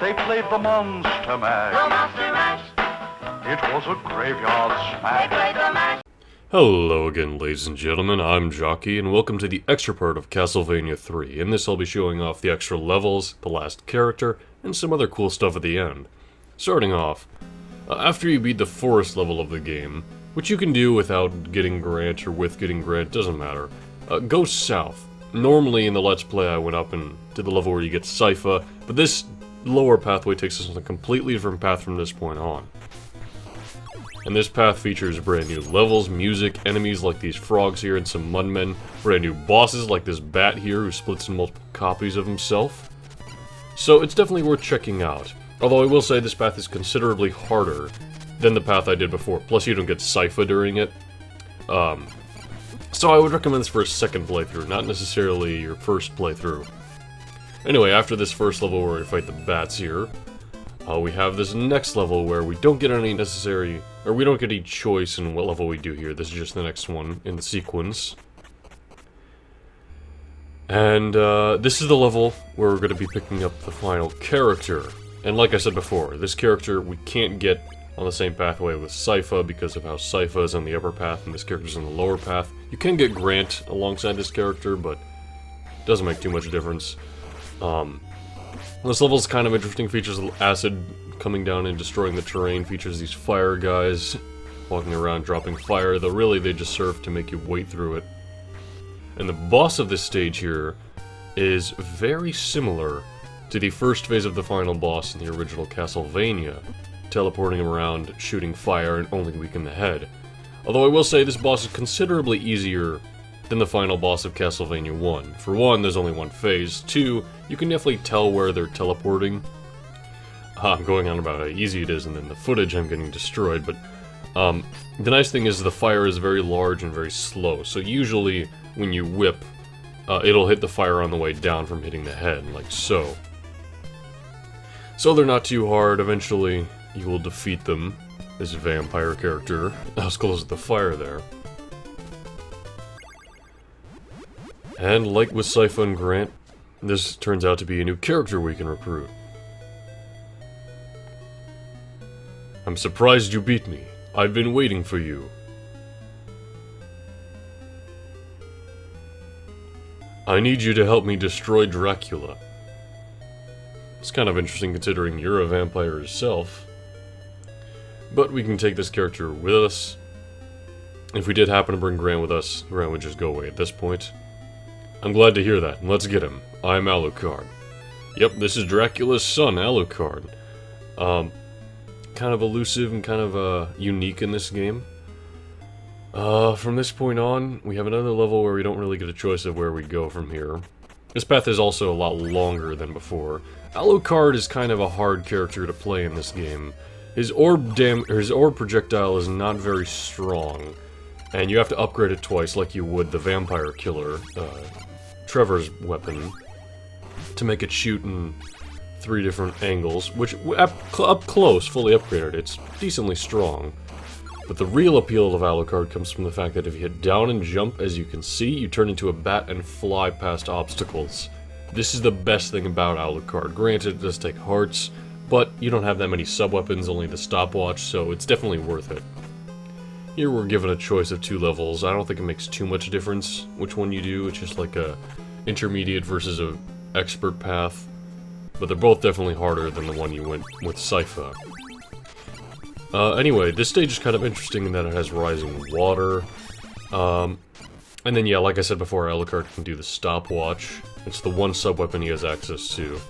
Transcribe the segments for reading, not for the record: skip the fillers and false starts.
they played the Monster Mash. The Monster Mash. It was a graveyard They smash. played the mash. Hello again, ladies and gentlemen, I'm Jockey, and welcome to the extra part of Castlevania III. In this I'll be showing off the extra levels, the last character, and some other cool stuff at the end. Starting off, after you beat the forest level of the game, which you can do without getting Grant or with getting Grant, doesn't matter, go south. Normally in the Let's Play I went up and did the level where you get Sypha, but this lower pathway takes us on a completely different path from this point on. And this path features brand new levels, music, enemies like these frogs here and some mudmen, brand new bosses like this bat here who splits in multiple copies of himself. So it's definitely worth checking out. Although I will say this path is considerably harder than the path I did before, plus you don't get Sypha during it. So I would recommend this for a second playthrough, not necessarily your first playthrough. Anyway, after this first level where we fight the bats here, we have this next level where we don't get any necessary, or we don't get any choice in what level we do here. This is just the next one in the sequence. And this is the level where we're going to be picking up the final character. And like I said before, this character we can't get on the same pathway with Sypha because of how Sypha is on the upper path and this character's on the lower path. You can get Grant alongside this character, but it doesn't make too much difference. This level's kind of interesting, features acid coming down and destroying the terrain, features these fire guys walking around dropping fire, though really they just serve to make you wait through it. And the boss of this stage here is very similar to the first phase of the final boss in the original Castlevania, teleporting him around, shooting fire, and only weaken the head. Although I will say this boss is considerably easier than the final boss of Castlevania 1. For one, there's only one phase. Two, you can definitely tell where they're teleporting. I'm going on about how easy it is, and then the footage I'm getting destroyed, but the nice thing is the fire is very large and very slow, so usually when you whip, it'll hit the fire on the way down from hitting the head, like so. So they're not too hard. Eventually you will defeat them. This vampire character. I was close to the fire there. And like with Sypha and Grant, this turns out to be a new character we can recruit. I'm surprised you beat me. I've been waiting for you. I need you to help me destroy Dracula. It's kind of interesting considering you're a vampire yourself. But we can take this character with us. If we did happen to bring Grant with us, Grant would just go away at this point. I'm glad to hear that. Let's get him. I'm Alucard. Yep, this is Dracula's son, Alucard. Kind of elusive and kind of unique in this game. From this point on, we have another level where we don't really get a choice of where we go from here. This path is also a lot longer than before. Alucard is kind of a hard character to play in this game. His orb projectile is not very strong, and you have to upgrade it twice like you would the vampire killer, Trevor's weapon, to make it shoot in 3 different angles, which up close, fully upgraded, it's decently strong. But the real appeal of Alucard comes from the fact that if you hit down and jump, as you can see, you turn into a bat and fly past obstacles. This is the best thing about Alucard. Granted, it does take hearts, but you don't have that many sub-weapons, only the stopwatch, so it's definitely worth it. Here we're given a choice of 2 levels. I don't think it makes too much difference which one you do. It's just like a intermediate versus a expert path. But they're both definitely harder than the one you went with Sypha. Anyway, this stage is kind of interesting in that it has rising water. And then yeah, like I said before, Alucard can do the stopwatch. It's the one sub-weapon he has access to.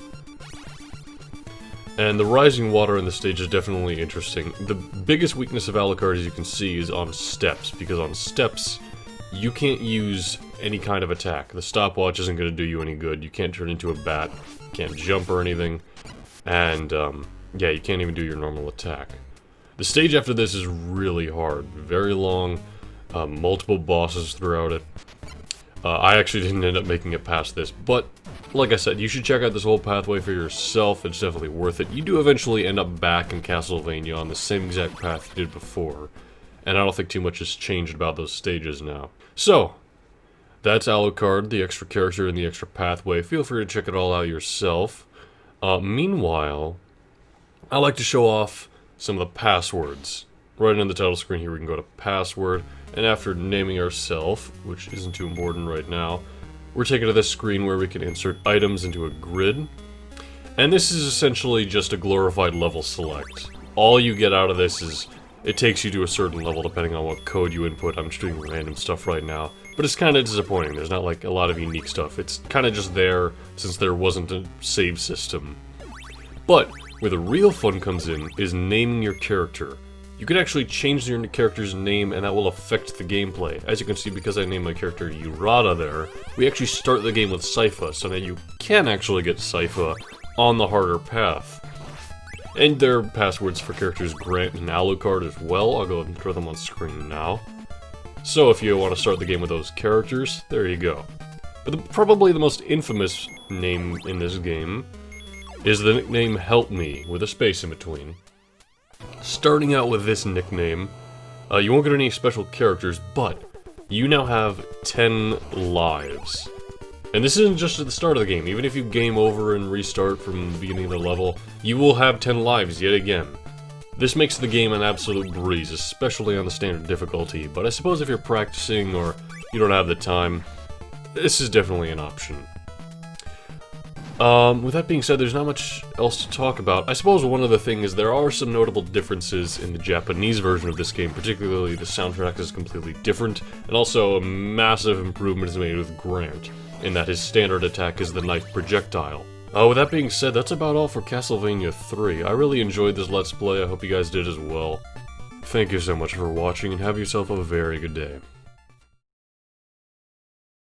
And the rising water in the stage is definitely interesting. The biggest weakness of Alucard, as you can see, is on steps, because on steps, you can't use any kind of attack. The stopwatch isn't going to do you any good. You can't turn into a bat, can't jump or anything, and yeah, you can't even do your normal attack. The stage after this is really hard, very long, multiple bosses throughout it. I actually didn't end up making it past this, but like I said, you should check out this whole pathway for yourself. It's definitely worth it. You do eventually end up back in Castlevania on the same exact path you did before, and I don't think too much has changed about those stages now. So, that's Alucard, the extra character in the extra pathway. Feel free to check it all out yourself. Meanwhile, I like to show off some of the passwords. Right on the title screen here we can go to password, and after naming ourselves, which isn't too important right now, we're taken to this screen where we can insert items into a grid. And this is essentially just a glorified level select. All you get out of this is, it takes you to a certain level depending on what code you input. I'm just doing random stuff right now. But it's kind of disappointing. There's not like a lot of unique stuff. It's kind of just there since there wasn't a save system. But where the real fun comes in is naming your character. You can actually change your character's name and that will affect the gameplay. As you can see, because I named my character Urata there, we actually start the game with Sypha, so now you can actually get Sypha on the harder path. And there are passwords for characters Grant and Alucard as well. I'll go ahead and throw them on screen now. So if you want to start the game with those characters, there you go. But probably the most infamous name in this game is the nickname Help Me, with a space in between. Starting out with this nickname, you won't get any special characters, but you now have 10 lives. And this isn't just at the start of the game. Even if you game over and restart from the beginning of the level, you will have 10 lives yet again. This makes the game an absolute breeze, especially on the standard difficulty, but I suppose if you're practicing or you don't have the time, this is definitely an option. With that being said, there's not much else to talk about. I suppose one other thing is there are some notable differences in the Japanese version of this game, particularly the soundtrack is completely different, and also a massive improvement is made with Grant, in that his standard attack is the knife projectile. With that being said, that's about all for Castlevania III. I really enjoyed this Let's Play, I hope you guys did as well. Thank you so much for watching, and have yourself a very good day.